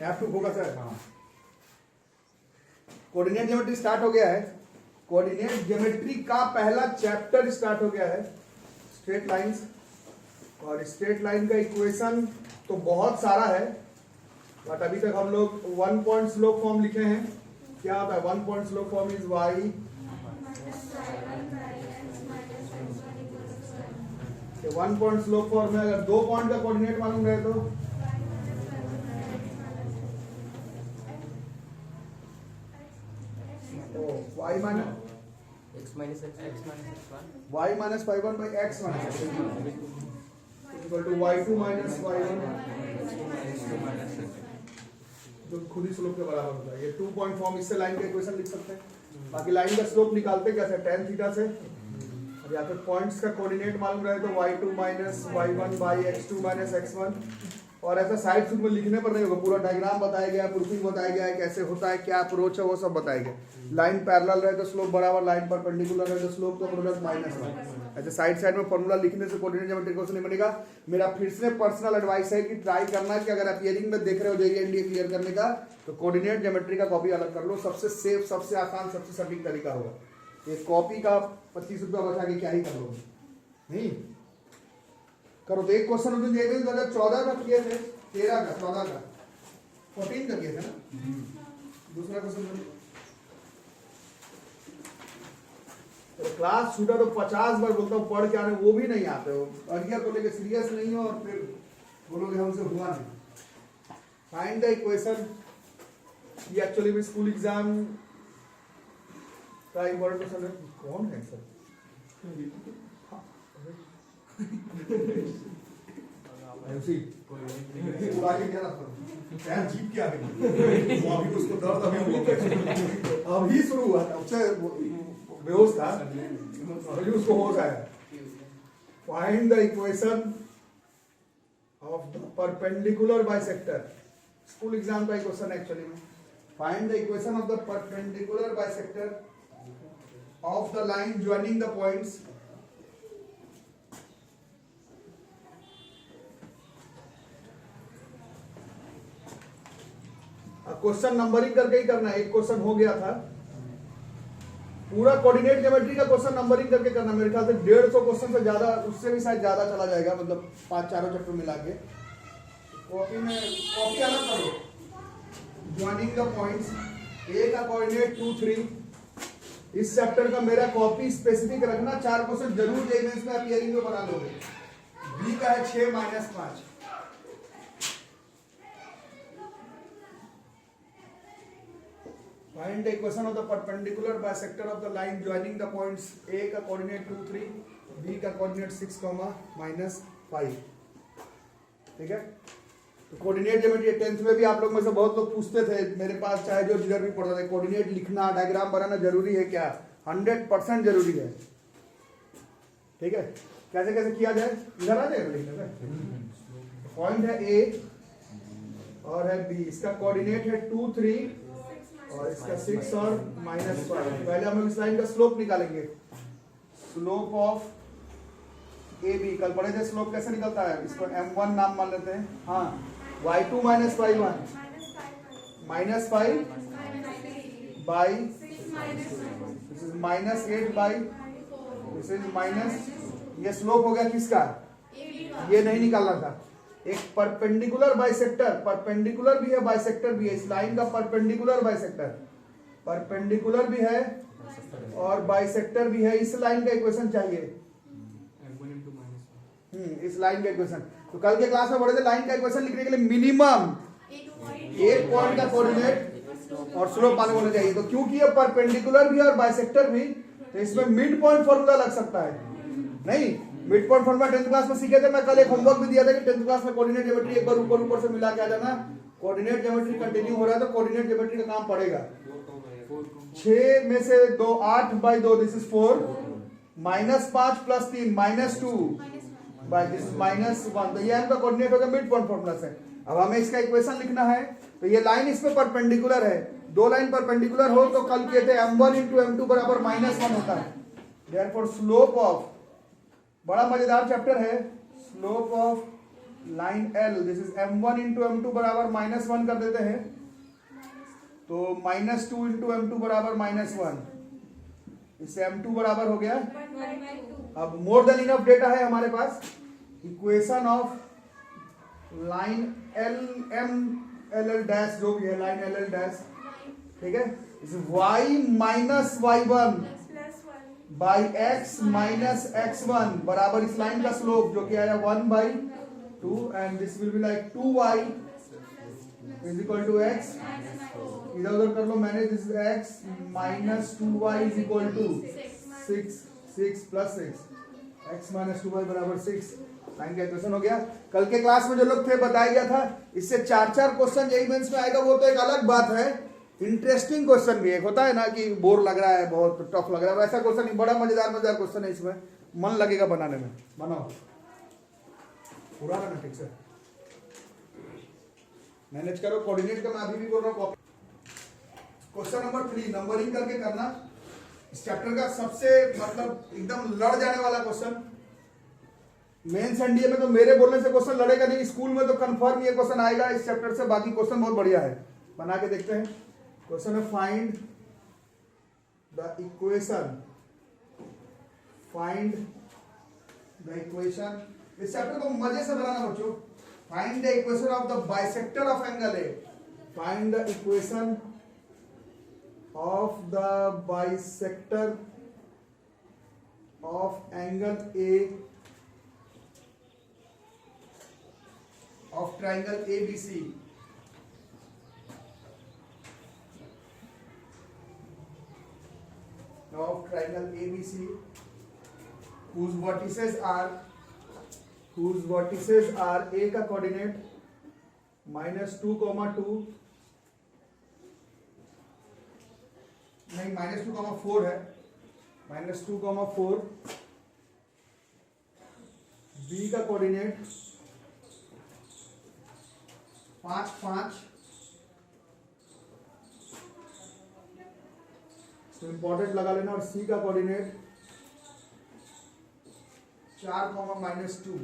F2 focus है। Coordinate geometry start हो गया है। कोऑर्डिनेट ज्योमेट्री का पहला चैप्टर स्टार्ट हो गया है, स्ट्रेट लाइंस। और स्ट्रेट लाइन का इक्वेशन तो बहुत सारा है, बट अभी तक हम लोग वन पॉइंट स्लोप फॉर्म लिखे हैं। क्या होता है one point slope form? Is y। One point slope form में अगर 2 पॉइंट का कोऑर्डिनेट मालूम रहे तो y minus x minus x1 y minus y1 by x minus equal to y2 minus y1 जो खुद ही स्लोप के बराबर होता है। ये 2 पॉइंट फॉर्म, इससे लाइन का इक्वेशन लिख सकते हैं। बाकी लाइन का स्लोप निकालते कैसे? tan थीटा से। और या फिर पॉइंट्स का कोऑर्डिनेट मालूम रहे तो y2 minus y1 by x2 minus x1। और ऐसा साइड सूट में लिखने पर नहीं होगा, पूरा डायग्राम बताया गया, प्रूफिंग बताया गया है, कैसे होता है, क्या अप्रोच है, वो सब बताया गया। लाइन पैरेलल रहे तो स्लोप बराबर, लाइन परपेंडिकुलर रहे तो स्लोप का प्रोडक्ट माइनस 1। ऐसे साइड साइड में फॉर्मूला लिखने से कोऑर्डिनेट ज्योमेट्री क्वेश्चन नहीं बनेगा। मेरा फिर से पर्सनल एडवाइस है कि ट्राई करना कि अगर अपियरिंग में देख रहे हो जेईई एनडीए क्लियर करने का, तो कोऑर्डिनेट ज्योमेट्री का कॉपी अलग कर लो। सबसे सेफ, सबसे आसान, सबसे सटीक तरीका होगा। ये कॉपी का 25 रुपया बचा के क्या ही कर लोगे? नहीं करो तो एक क्वेश्चन 2014 का किए थे, 13 का, 14 का, 14 का किए थे ना। दूसरा क्वेश्चन तो क्लास छूटा तो 50 बार बोलता हूँ पढ़ के आने, वो भी नहीं आते हो। अरियर को लेके सीरियस नहीं हो और फिर बोलोगे हमसे हुआ नहीं। Find the equation. ये एक्चुअली में स्कूल एग्जाम का इम्पोर्टेंट क्वेश्चन है। कौन है सर? जीत क्या अभी उसको दर्द अभी शुरू हुआ था, उससे बेहोश था, अभी उसको होश आया। Find the equation of the perpendicular bisector. School exam का क्वेश्चन एक्चुअली में। Find the equation of the perpendicular bisector of the line joining the points question numbering करके ही करना है। एक क्वेश्चन हो गया था, पूरा कोऑर्डिनेट ज्योमेट्री का क्वेश्चन नंबरिंग करके करना। मेरे ख्याल से 150 क्वेश्चन से ज्यादा, उससे भी शायद ज्यादा चला जाएगा, मतलब 5 चैप्टर मिला के। कॉपी में कॉपी अलग करो। ज्वाइनिंग द पॉइंट्स, ए का कोऑर्डिनेट 2 3। इस चैप्टर का मेरा कॉपी स्पेसिफिक रखना। 4 क्वेश्चन जरूर जेईई मेंस में अपीयरिंग में बना लोगे। बी का है 6 minus 5। Find the equation of the perpendicular bisector of the line joining the points A का coordinate 2 3, B का coordinate 6, -5। ठीक है, तो कोऑर्डिनेट ज्योमेट्री 10th में भी आप लोग में से बहुत लोग पूछते थे मेरे पास, चाहे जो जिधर भी पढ़ते थे, कोऑर्डिनेट लिखना, डायग्राम बनाना जरूरी है क्या? 100% जरूरी है। ठीक है, कैसे कैसे किया जाए इधर आ जाएगा लिखने में। पॉइंट है A और है B, इसका कोऑर्डिनेट है 2 3 और इसका 6 और -5। पहले हम लोग इस लाइन का स्लोप निकालेंगे। स्लोप ऑफ AB, कल पढ़े थे स्लोप कैसे निकलता है, इसको M1 नाम मान लेते हैं। हाँ, y2 minus y1 -5 by this is -8 by this is minus. ये स्लोप हो गया किसका? ये नहीं निकालना था। एक परपेंडिकुलर बाइसेक्टर, परपेंडिकुलर भी है बाइसेक्टर भी है। इस लाइन का परपेंडिकुलर बाइसेक्टर, परपेंडिकुलर भी है और बाइसेक्टर भी है। इस लाइन का इक्वेशन चाहिए, इस लाइन का इक्वेशन। तो कल के क्लास में पढ़े थे लाइन का इक्वेशन लिखने के लिए मिनिमम 1 पॉइंट का कोऑर्डिनेट और स्लोप मालूम होना चाहिए। तो क्योंकि ये परपेंडिकुलर भी है और बाइसेक्टर भी, तो इसमें मिड पॉइंट फॉर्मूला लग सकता है। नहीं, mid point formula 10th class में सीखे थे। मैं कल एक होमवर्क भी दिया था कि 10th क्लास में कोऑर्डिनेट ज्योमेट्री एक बार ऊपर से मिला के आ जाना। कोऑर्डिनेट ज्योमेट्री कंटिन्यू हो रहा है तो कोऑर्डिनेट ज्योमेट्री का काम पड़ेगा। 6 में से 2 8 by 2 this is 4, -5 + 3 -2 by this is -1। तो ये इनका कोऑर्डिनेट होगा मिड पॉइंट फॉर्मूला से। अब हमें इसका इक्वेशन लिखना है। तो ये लाइन इसमें परपेंडिकुलर है, 2 लाइन परपेंडिकुलर हो तो कल कहते हैं m1 × m2 बराबर -1 होता है। देयरफॉर स्लोप ऑफ, बड़ा मजेदार चैप्टर है, slope of line L, this is M1 into M2 बराबर -1 कर देते हैं, तो -2 इंटू M2 बराबर -1, इससे M2 बराबर हो गया। अब मोर देन इनफ डेटा है हमारे पास। Equation of line LL dash जो भी है, लाइन LL डैश, ठीक है, इस y minus y1 by x minus x1 बराबर इस लाइन का स्लोप जो कि आया 1/2 and this will be like 2y is equal to x, इधर उधर कर लो मैंने, this is x minus 2y is equal to 6 plus 6, x minus 2y बराबर 6। लाइन का इक्वेशन हो गया। कल के क्लास में जो लोग थे बताया गया था इससे 4 क्वेश्चन जेईई मेंस में आएगा, वो तो एक अलग बात है। इंटरेस्टिंग क्वेश्चन भी एक होता है ना कि बोर लग रहा है, बहुत टफ लग रहा है, वैसा क्वेश्चन नहीं, बड़ा मजेदार क्वेश्चन है, इसमें मन लगेगा बनाने में। बनाओ पूरा ना ठीक से मैनेज करो, कोऑर्डिनेट का मैं अभी भी बोल रहा हूँ। क्वेश्चन नंबर 3 नंबरिंग करके करना, इस चैप्टर का सबसे मतलब एकदम लड़ जाने वाला क्वेश्चन। मेंस एनडीए में तो मेरे बोलने से क्वेश्चन लड़ेगा नहीं, स्कूल में तो कंफर्म ये क्वेश्चन आएगा इस चैप्टर से। बाकी क्वेश्चन बहुत बढ़िया है, बना के देखते हैं। क्वेश्चन है find the equation, find the equation. इस चैप्टर को मजे से बनाना बच्चों। Find the equation of the bisector of angle A, find the equation of the bisector of angle A of triangle ABC, of triangle ABC whose vertices are A का coordinate -2, 2 नहीं -2, 4 है, -2, 4, B का coordinate 5, 5, तो important लगा लेना। और सी का coordinate 4, -2।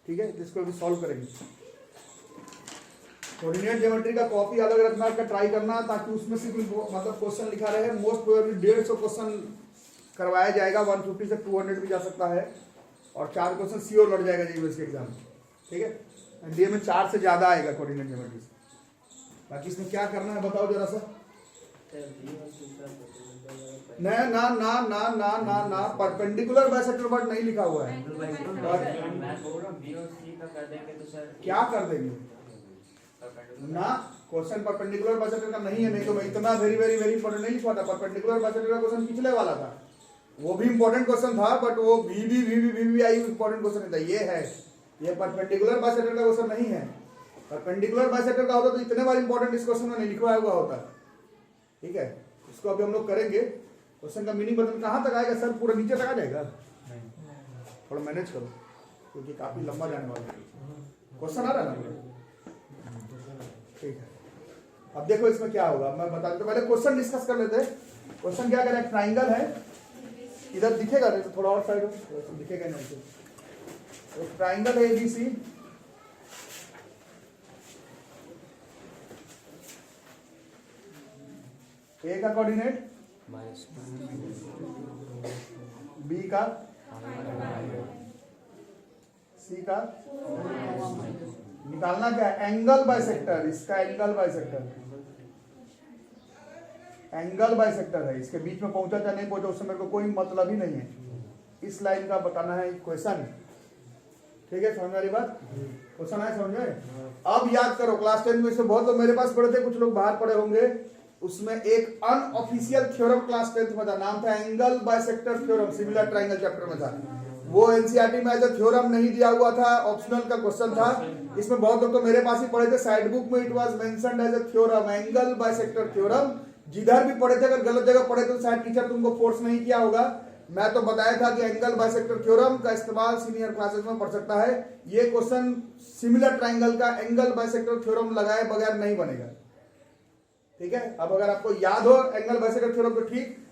ठीक है, जिसको अभी सॉल्व करेंगे। कोऑर्डिनेट ज्योमेट्री का कॉपी अलग रखना का ट्राई करना, ताकि उसमें सिर्फ मतलब क्वेश्चन लिखा रहे। मोस्ट प्रोबेबली 150 क्वेश्चन करवाया जाएगा, 150 से 200 भी जा सकता है, और 4 क्वेश्चन श्योर लड़ जाएगा जीएस के एग्जाम में। ठीक है, एनडीए में 4 से ज्यादा आएगा कोऑर्डिनेट ज्योमेट्री से। बाकी इसमें क्या करना है बताओ जरा सा। ना ना ना ना ना ना ना परपेंडिकुलर बाइसेक्टर वर्ड नहीं लिखा हुआ है। क्या कर देंगे ना, क्वेश्चन परपेंडिकुलर बाइसेक्टर का नहीं है, नहीं तो मैं इतना वेरी वेरी वेरी इंपॉर्टेंट नहीं लिखवा था। परपेंडिकुलर बाइसेक्टर का क्वेश्चन पिछले वाला था, वो भी इंपॉर्टेंट क्वेश्चन था, बट वो वी आई इंपॉर्टेंट क्वेश्चन था। ये है, ये परपेंडिकुलर बाइसेक्टर का क्वेश्चन नहीं है। परपेंडिकुलर बाइसेक्टर का होता तो इतने बार इंपॉर्टेंट इस क्वेश्चन में नहीं लिखवाया हुआ होता। ठीक है, इसको अभी हम लोग करेंगे। क्वेश्चन का मीनिंग बटन कहाँ तक आएगा सर, पूरा नीचे तक आ जाएगा? थोड़ा मैनेज करो क्योंकि काफी लंबा जाने वाला है। क्वेश्चन आ रहा है ना? ठीक है, अब देखो इसमें क्या होगा मैं बता देता हूं। पहले क्वेश्चन डिस्कस कर लेते हैं। क्वेश्चन क्या करें, ट्राइंगल है, इधर दिखेगा नहीं तो थोड़ा और साइड हो, दिखेगा नहीं तो ट्राइंगल है एबीसी, ए का कोऑर्डिनेट बी का, सी का, निकालना क्या है, एंगल बाइसेक्टर। इसका एंगल बाइसेक्टर, एंगल बाइसेक्टर है। इसके बीच में पहुंचा या नहीं पहुंचा उससे मेरे को कोई मतलब ही नहीं है। इस लाइन का बताना है इक्वेशन। ठीक है, समझ वाली बात? क्वेश्चन आए समझ में? अब याद करो, क्लास 10 में से बहुत लोग मेरे पास पढ़े थे, कुछ लोग बाहर पढ़े होंगे। उसमें एक अनऑफिशियल थ्योरम क्लास 10 में था, नाम था angle bisector theorem, similar triangle chapter में था। वो एनसीईआरटी में एज ए थ्योरम नहीं दिया हुआ था, ऑप्शनल का क्वेश्चन था। इसमें बहुत लोग तो मेरे पास ही पढ़े थे, साइड बुक में it was mentioned as a theorem, angle bisector theorem. जिधर भी पढ़े थे, अगर गलत जगह पढ़े तो शायद टीचर तुमको फोर्स नहीं किया होगा। मैं तो बताया था कि एंगल बाइसेक्टर थ्योरम का इस्तेमाल सीनियर क्लासेस में पढ़ सकता है। ये क्वेश्चन सिमिलर ट्राइंगल का एंगल बाइसेक्टर थ्योरम लगाए बगैर नहीं बनेगा। ठीक है, अब अगर आपको याद हो एंगल बाइसेक्टर थ्योरम तो ठीक,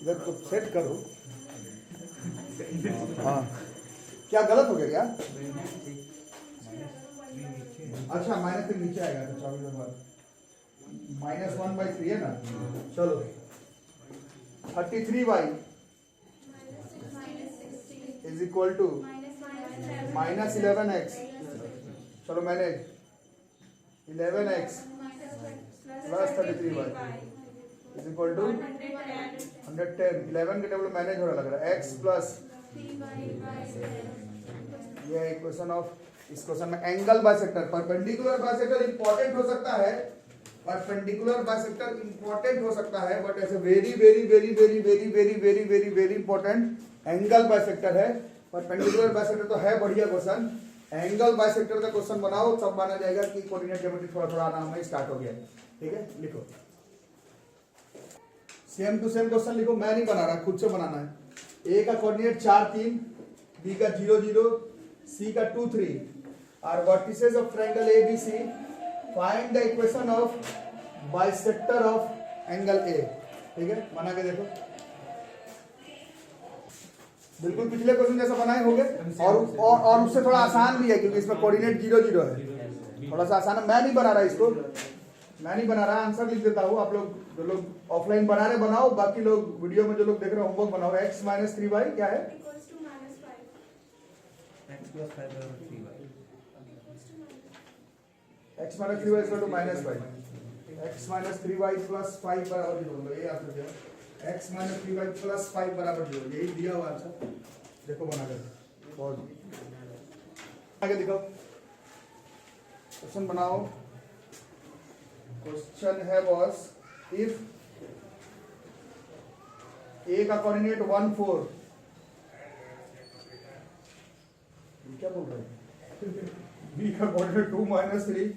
इधर तो सेट करो। हाँ क्या गलत हो गया क्या? अच्छा माइनस 3 नीचे आएगा तो 24 नंबर -1/3 है ना। चलो 33y is equal to -11x। चलो मैंने 11x plus 33y is equal to 110। 11 के टेबल मैनेज हो रहा लग रहा है। x प्लस ये इक्वेशन ऑफ इस क्वेश्चन में angle bisector perpendicular bisector important हो सकता है। परपेंडिकुलर बाइसेक्टर इंपॉर्टेंट हो सकता है बट ऐसे very very very very very very very very very important angle bisector है। परपेंडिकुलर बाइसेक्टर तो है बढ़िया क्वेश्चन। एंगल बाइसेक्टर का क्वेश्चन बनाओ तब माना जाएगा कि कोऑर्डिनेट ज्योमेट्री थोड़ा थोड़ा आना हमें स्टार्ट हो गया। ठीक है लिखो सेम टू सेम क्वेश्चन लिखो। मैं नहीं बना रहा खुद से बनाना है। ए का कोऑर्डिनेट 4 3, बी का 0 0, सी का 2 3 are vertices of triangle ABC। Find the equation of bisector of angle A। ठीक है बना के देखो। बिल्कुल पिछले क्वेश्चन जैसा बनाए होंगे और उससे थोड़ा आसान भी है क्योंकि इसमें कोऑर्डिनेट 0 0 है। थोड़ा सा आसान है। मैं नहीं बना रहा इसको। मैं नहीं बना रहा आंसर लिख देता हूँ। आप लोग जो लोग ऑफलाइन बना रहे बनाओ। बाकी लोग वीडियो में जो लोग देख रहे हैं होमवर्क बनाओ। x - 3y क्या है? x plus 5 over 3y. x - 3y equal to -5। x - 3y plus 5 बराबर 0। ये आंसर दिया। x - 3y प्लस 5 बराबर 0 यही दिया हुआ आंसर। देखो बना कर बहुत आगे दिखाओ। क्वेश्चन बनाओ। क्वेश्चन है बॉस इफ a का कोऑर्डिनेट 1 4 क्या बोल रहे हैं b का कोऑर्डिनेट 2 -3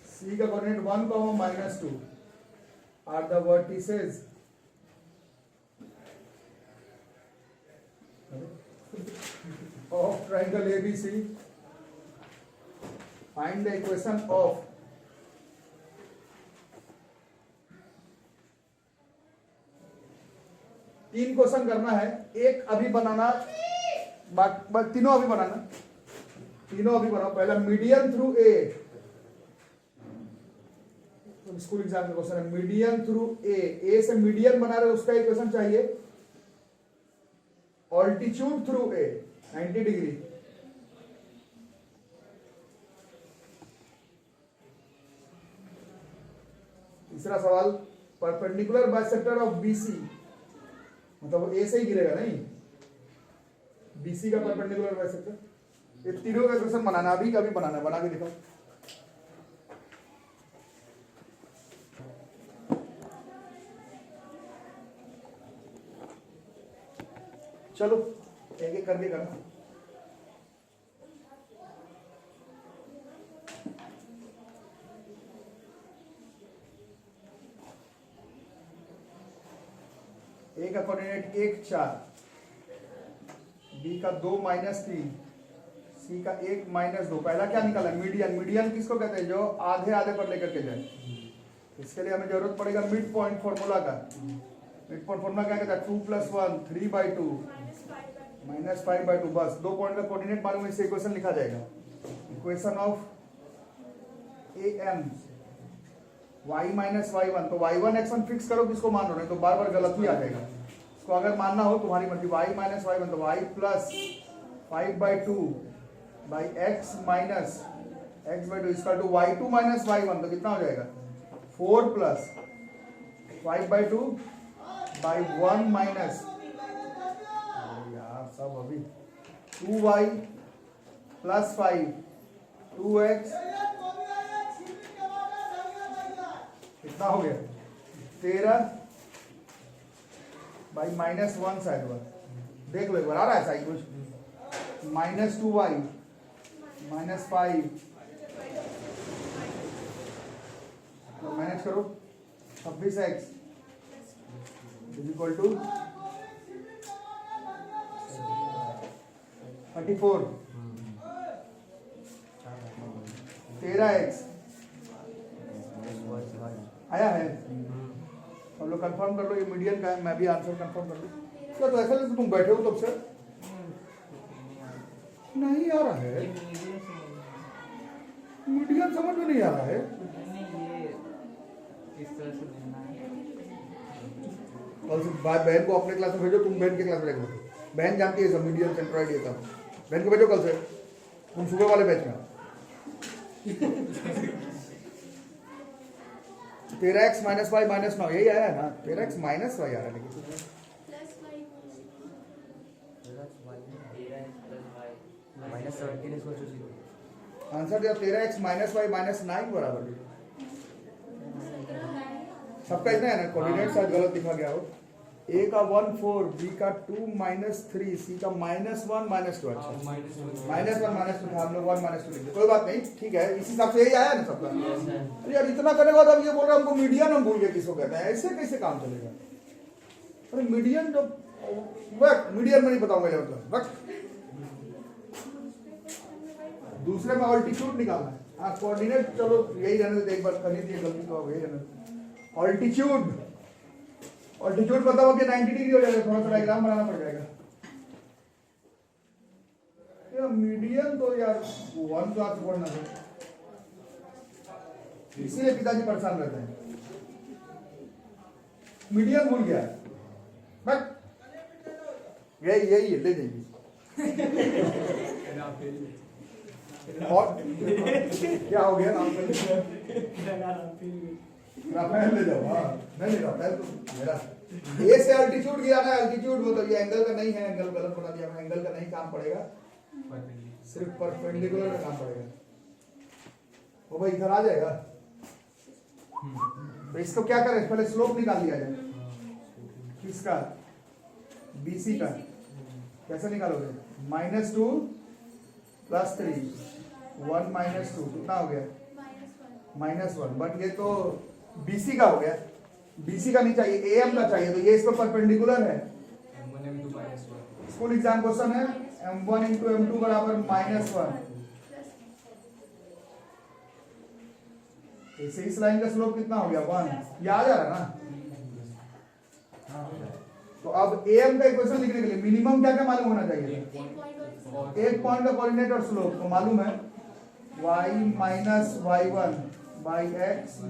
c का coordinate 1, -2 are the vertices of triangle ABC। find the equation of तीन क्वेश्चन करना है। एक अभी बनाना तीनों अभी बनाना। तीनों अभी बनाओ। पहला median through a school exam का क्वेश्चन है। मीडियन थ्रू ए से मीडियन बना रहे उसका इक्वेशन चाहिए। Altitude through a 90 degree. तीसरा सवाल परपेंडिकुलर बाइसेक्टर ऑफ BC मतलब ए से ही गिरेगा नहीं BC का परपेंडिकुलर बाइसेक्टर। ये तीनों का क्वेश्चन बनाना अभी कभी बनाना बना के दिखाओ। चलो एक एक करके करना। ए का कोऑर्डिनेट 1 4, बी का 2 -3, सी का 1 -2। पहला क्या निकाला? मीडियन। मीडियन किसको कहते हैं? जो आधे आधे पर लेकर के जाए। इसके लिए हमें जरूरत पड़ेगा मिड पॉइंट फॉर्मूला का। मिड पॉइंट फॉर्मूला क्या कहता है? 2 + 1 3/2 -5/2। बस 2 पॉइंट का कोऑर्डिनेट मालूम है इससे इक्वेशन लिखा जाएगा। Equation of AM y - y1 तो y1 x1 फिक्स करो किसको मान रहे हो, नहीं तो बार बार गलत ही आ जाएगा। इसको अगर मानना हो तुम्हारी मर्जी। y - y1 तो y + 5/2 x - x/2 इसका टू y2 - y1 तो कितना हो जाएगा? 4 + 5/2 1 - यार सब अभी 2y + 5 2x कितना हो गया? 13 बाई -1 शायद हुआ। देख लो एक बार आ रहा है साइड कुछ। -2y -5 तो मैनेज करो। 26x is equal to 34। 13x आया है हम लोग कंफर्म कर लो ये मीडियन का है, मैं भी आंसर कंफर्म कर लूँ। क्या तो ऐसा नहीं तुम बैठे हो तब से नहीं आ रहा है, मीडियन समझ में नहीं आ रहा है। इस तरह से लेना है। कल से बहन को अपने क्लास में भेजो, तुम बहन के क्लास में लेकर बैठो। बहन जानती है सब मीडियन सेंट्रॉइड ये सब। बहन को भेजो कल से, तुम सुबह वाले बैच में। 13x माइनस वाई माइनस 9 यही आया है ना, 13x माइनस वाई आ रहा है लेकिन माइनस 17 इक्वल टू 0। आंसर दिया 13x माइनस वाई माइनस 9 बराबर। सबका इतना है ना, कोऑर्डिनेट शायद गलत लिखा गया हो। ए का 1 4, बी का 2 माइनस 3, सी का माइनस 1 माइनस 2। अच्छा माइनस 1 माइनस 2 था, हम लोग 1 माइनस 2 लिख दिए, कोई बात नहीं, ठीक है, इसी हिसाब से यही आया ना सबका। अरे यार इतना करने के बाद अब ये बोल रहे हैं हमको मीडियन, हम भूल गए किसको कहते हैं, ऐसे कैसे काम चलेगा। अरे मीडियन जो मीडियन में नहीं बताऊंगा ये मतलब दूसरे में ऑल्टीट्यूड निकालना है। हाँ कोऑर्डिनेट चलो यही रहने देते, एक बार करनी थी गलती तो यही रहने। ऑल्टीट्यूड, ऑल्टीट्यूड बताओ कि 90 डिग्री हो जाएगा, थोड़ा सा डायग्राम बनाना पड़ जाएगा। यार मीडियन तो यार 1 क्लास पढ़ना है, इसीलिए पिताजी परेशान रहते हैं। मीडियन भूल गया बट यही यही है, ले जाइए। और क्या हो गया नाम राफेल ले जाओ। हाँ नहीं राफेल तो मेरा ए से अल्टीट्यूड गिराना है, अल्टीट्यूड मतलब ये एंगल का नहीं है, एंगल गलत बना दिया, एंगल का नहीं काम पड़ेगा, सिर्फ परपेंडिकुलर का काम पड़ेगा। वो भाई इधर आ जाएगा तो इसको क्या करें, पहले स्लोप निकाल लिया जाए। किसका? बीसी का। कैसे निकालोगे? -2 + 3 1 - 2 कितना हो गया? -1। बट ये तो बीसी का हो गया, बीसी का नहीं चाहिए, एएम का चाहिए, तो ये इस पर परपेंडिकुलर है। स्कूल एग्जाम क्वेश्चन है m1 × m2 बराबर -1। इसे इस लाइन का स्लोप कितना हो गया? 1। ये आ जा रहा है ना। तो अब एम का इक्वेशन लिखने के लिए मिनिमम क्या क्या मालूम होना चाहिए? एक पॉइंट का कोऑर्डिनेट और स्लोप तो मालूम है, y - y1 / x -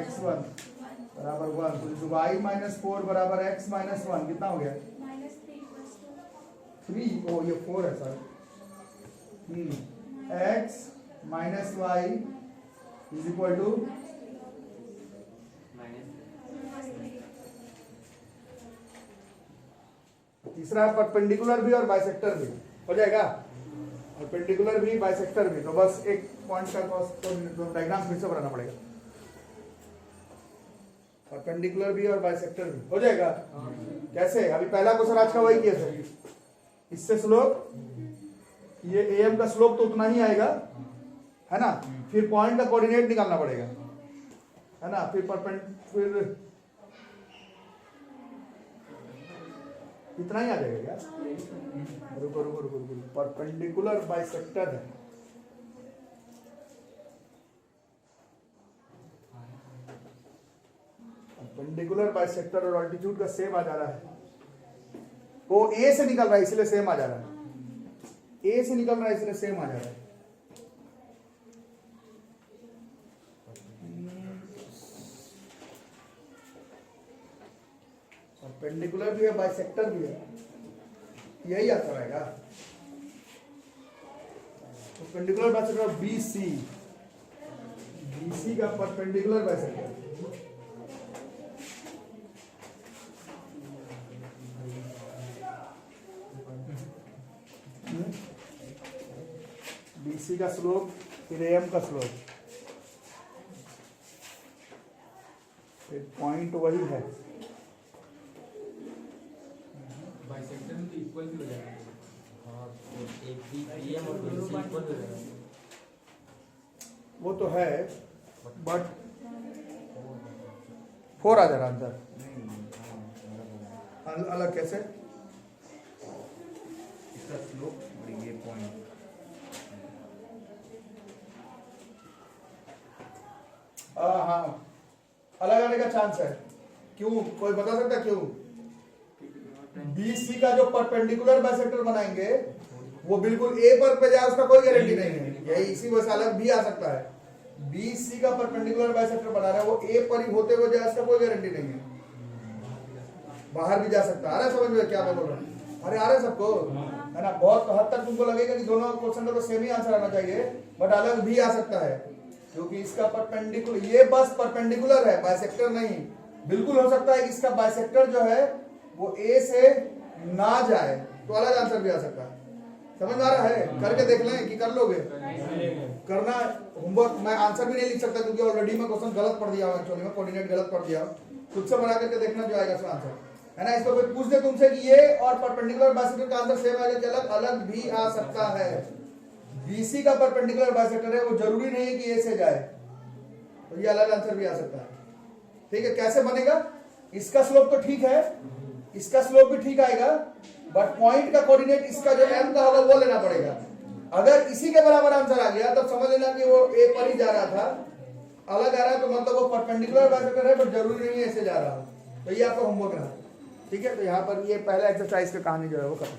x1 बराबर 1। तो y - 4 बराबर x - 1 कितना हो गया? 3। ओ ये 4 है सर। x - y = तीसरा है परपेंडिकुलर भी और बाइसेक्टर भी हो जाएगा, परपेंडिकुलर भी बाइसेक्टर भी। तो बस एक पॉइंट का तो डायग्राम फिर से बनाना पड़ेगा। परपेंडिकुलर भी और बाइसेक्टर भी हो जाएगा। कैसे? अभी पहला क्वेश्चन आज का वही किया सर, इससे स्लोप, ये एम का स्लोप तो उतना ही आएगा है ना, फिर पॉइंट का कोऑर्डिनेट निकालना पड़ेगा है ना, फिर फिर इतना ही आ जाएगा क्या? रुको रुको रुको रुको, परपेंडिकुलर बाइसेक्टर है, परपेंडिकुलर बाइसेक्टर और ऑल्टीट्यूड का सेम आ जा रहा है। वो ए से निकल रहा है इसलिए सेम आ जा रहा है, ए से निकल रहा है इसलिए सेम आ जा रहा है। परपेंडिकुलर भी है, बाइसेक्टर भी है, यही आता रहेगा। परपेंडिकुलर बाइसेक्टर बीसी, बीसी का परपेंडिकुलर बाइसेक्टर बीसी का स्लोप फिर एम का स्लोप, फिर पॉइंट वही है। बाइसेक्टर में तो इक्वल भी हो जाएगा। हाँ तो एक भी एम और बीसी इक्वल हो जाएगा। वो तो है बट 4 आ जा रहा आंसर। अलग कैसे? इसका स्लोप और ये पॉइंट हाँ अलग आने का चांस है। क्यों? कोई बता सकता क्यों? BC का जो परपेंडिकुलर बाइसेक्टर बनाएंगे वो बिल्कुल A पर पे जाए उसका कोई गारंटी नहीं है। यही इसी वजह से अलग भी आ सकता है। BC का परपेंडिकुलर बाइसेक्टर बना रहा है वो A पर ही होते हुए जाए उसका कोई गारंटी नहीं है, बाहर भी जा सकता है। आ रहा है समझ में क्या मैं बोल रहा हूँ? अरे आ रहा है सबको, है ना? बहुत हद तक तुमको लगेगा कि दोनों क्वेश्चन का तो सेम ही आंसर आना चाहिए, बट अलग भी आ सकता है क्योंकि इसका परपेंडिकुलर, ये बस परपेंडिकुलर है, बाइसेक्टर नहीं। बिल्कुल हो सकता है कि इसका बाइसेक्टर जो है वो A से ना जाए, तो अलग आंसर भी आ सकता है। समझ में आ रहा है? करके देख लें कि कर लोगे? करना होमवर्क। मैं आंसर भी नहीं लिख सकता क्योंकि ऑलरेडी मैं क्वेश्चन गलत पढ़ दिया हूँ, एक्चुअली में कोऑर्डिनेट गलत पढ़ दिया हूँ। खुद से बना करके देखना जो आएगा उसका आंसर, है ना? इस पर कोई पूछ दे तुमसे कि ये और परपेंडिकुलर बाइसेक्टर का आंसर सेम आएगा कि अलग? अलग भी आ सकता है। BC का परपेंडिकुलर बाइसेक्टर है, वो जरूरी नहीं है कि A से जाए, तो ये अलग आंसर भी आ सकता है। ठीक है? कैसे बनेगा? इसका स्लोप तो ठीक है, इसका स्लोप भी ठीक आएगा, बट पॉइंट का कोऑर्डिनेट इसका जो M का होगा वो लेना पड़ेगा। अगर इसी के बराबर आंसर आ गया तब समझ लेना कि वो A पर ही जा रहा था, अलग आ रहा है तो मतलब वो परपेंडिकुलर बाइसेक्टर है, बट जरूरी नहीं है ऐसे जा रहा हो। तो ये आपका होमवर्क रहा। ठीक है? तो यहाँ पर ये पहला एक्सरसाइज का कहानी जो है वो खत्म।